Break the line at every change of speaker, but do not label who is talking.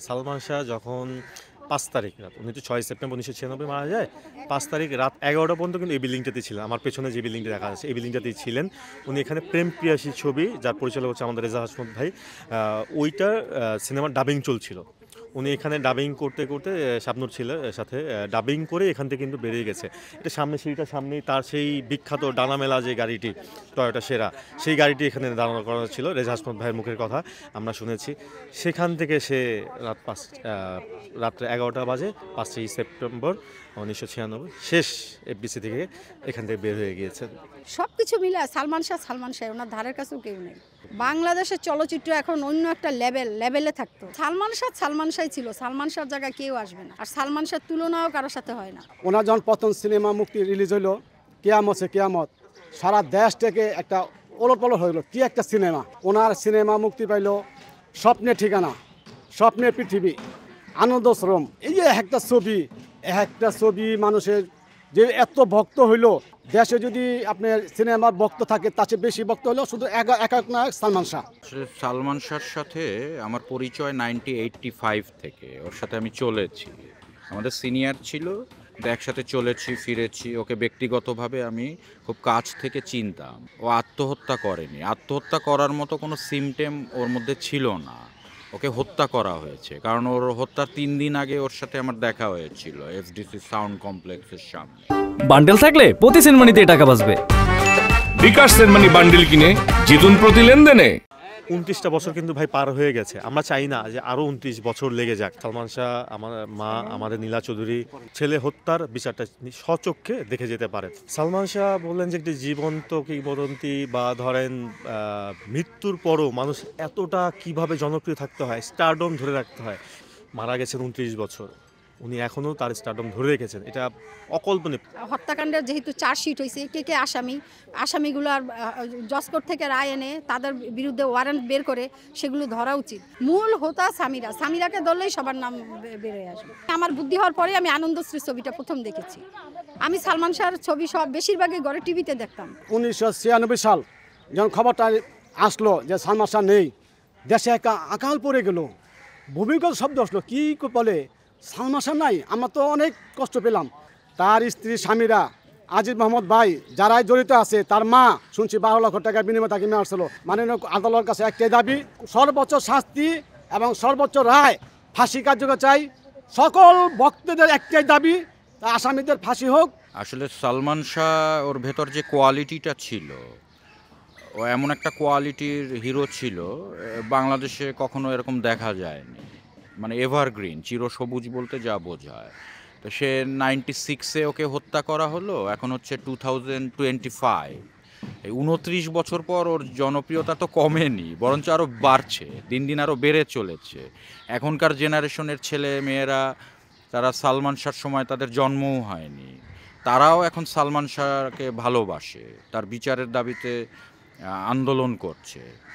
সালমান শাহ যখন ৫ তারিখ রাত, উনি তো ৬ সেপ্টেম্বর ১৯৯৬ মারা যায়। ৫ তারিখ রাত ১১টা পর্যন্ত কিন্তু এই বিল্ডিংটাতেই ছিলেন। আমার পেছনে যে বিল্ডিংটা দেখা যাচ্ছে এই বিল্ডিংটাতেই ছিলেন। উনি এখানে প্রেম প্রিয়াসী ছবি, যার পরিচালক হচ্ছে আমাদের রেজা হাশমত ভাই, ওইটার সিনেমার ডাবিং চলছিল। উনি এখানে ডাবিং করতে করতে শাবনূর ছিল সাথে, ডাবিং করে এখান থেকে কিন্তু বেরিয়ে গেছে। এটা সামনে, সিঁড়িটার সামনেই তার সেই বিখ্যাত ডানা মেলা যে গাড়িটি, টয়োটা সেরা, সেই গাড়িটি এখানে দাঁড়ানো করা ছিল। রেজা হাশমত ভাইয়ের মুখের কথা আমরা শুনেছি। সেখান থেকে সে রাত্রে ১১টা বাজে ৫ই সেপ্টেম্বর ১৯৯৬ শেষ এফডিসি থেকে এখান থেকে বের হয়ে গিয়েছেন।
সব কিছু মিলে সালমান শাহ ওনার ধারের কাছেও কেউ নেই। বাংলাদেশের চলচ্চিত্র এখন অন্য একটা লেভেলে থাকতো। সালমান শাহ ছিল, সালমান শাহর জায়গায় কেউ আসবে না। আর সালমান শাহর তুলনাও কারোর সাথে হয় না।
ওনার যখন প্রথম সিনেমা মুক্তি রিলিজ হইলো, কেয়ামত সে কেয়ামত, সারা দেশ থেকে একটা ওলটপালট হইলো, কি একটা সিনেমা। ওনার সিনেমা মুক্তি পাইলো স্বপ্নের ঠিকানা, স্বপ্নের পৃথিবী, আনন্দশ্রম। এই যে একটা ছবি মানুষের যে এত ভক্ত হইলো, দেশে যদি আপনার সিনেমার ভক্ত থাকে তার চেয়ে বেশি ভক্ত হলো শুধু একক নায়ক সালমান শাহ।
সালমান শাহর সাথে আমার পরিচয় 1985 থেকে। ওর সাথে আমি চলেছি, আমাদের সিনিয়র ছিল, তো একসাথে চলেছি ফিরেছি। ওকে ব্যক্তিগতভাবে আমি খুব কাছ থেকে চিনতাম। ও আত্মহত্যা করেনি, আত্মহত্যা করার মতো কোনো সিমটেম ওর মধ্যে ছিল না। ওকে হত্যা করা হয়েছে, কারণ ওর হত্যার 3 দিন আগে ওর সাথে আমার দেখা হয়েছিল এফডিসি সাউন্ড কমপ্লেক্সের সামনে।
বান্ডেল থাকলে প্রতি সেনমানিতে টাকা বাঁচবে।
বিকাশ সেনমানি বান্ডেল কিনে জিতুন প্রতি লেনদেনে।
২৯টা বছর কিন্তু ভাই পার হয়ে গেছে। আমরা চাই না যে আরও ২৯ বছর লেগে যাক। সালমান শাহ, আমার মা, আমাদের নীলা চৌধুরী ছেলে হত্যার বিচারটা স্বচক্ষে দেখে যেতে পারে। সালমান শাহ বললেন যে একটি জীবন্ত কিংবদন্তি, বা ধরেন মৃত্যুর পরও মানুষ এতটা কিভাবে জনপ্রিয় থাকতে হয়, স্টারডম ধরে রাখতে হয়। মারা গেছেন ২৯ বছর, উনি এখনও তার স্টারডম ধরে রেখেছেন, এটা অকল্পনীয়।
হত্যাকাণ্ডের যেহেতু চার্জশিট হয়েছে, কে আসামিগুলো আর জজ কোর্ট থেকে রায় এনে তাদের বিরুদ্ধে ওয়ারেন্ট বের করে সেগুলো ধরা উচিত। মূল হোতা সামিরাকে ধরলেই সবার নাম বেরোয় আসবে। আমার বুদ্ধি হওয়ার পরে আমি আনন্দশ্রী ছবিটা প্রথম দেখেছি। আমি সালমান শাহর ছবি সব বেশিরভাগই ঘরে টিভিতে দেখতাম।
1996 সাল যখন খবরটা আসলো যে সালমান শাহ নেই, দেশে একটা আকাল পড়ে গেল, ভূমিকম্প শব্দ আসলো, কি বলে সালমান শাহ নাই। আমরা তো অনেক কষ্ট পেলাম। তার স্ত্রী স্বামীরা, আজিজ মোহাম্মদ ভাই, যারাই জড়িত আছে, তার মা শুনছি 12 লক্ষ টাকার বিনিময়ে তাকে নেওয়া হচ্ছিল। মাননীয় আদালতের কাছে একটাই দাবি, সর্বোচ্চ শাস্তি এবং সর্বোচ্চ রায়, ফাঁসি কার্যকর চাই। সকল ভক্তদের একটাই দাবি, আসামিদের ফাঁসি হোক।
আসলে সালমান শাহ, ওর ভেতর যে কোয়ালিটিটা ছিল, ও এমন একটা কোয়ালিটির হিরো ছিল, বাংলাদেশে কখনো এরকম দেখা যায়নি। মানে এভারগ্রিন, চিরসবুজ বলতে যা বোঝায়। তো সে 96-এ ওকে হত্যা করা হলো, এখন হচ্ছে 2025। এই 29 বছর পর ওর জনপ্রিয়তা তো কমেনি, বরঞ্চ আরও বাড়ছে, দিন দিন আরও বেড়ে চলেছে। এখনকার জেনারেশনের ছেলে মেয়েরা, তারা সালমান শাহর সময় তাদের জন্মও হয়নি, তারাও এখন সালমান শাহকে ভালোবাসে, তার বিচারের দাবিতে আন্দোলন করছে।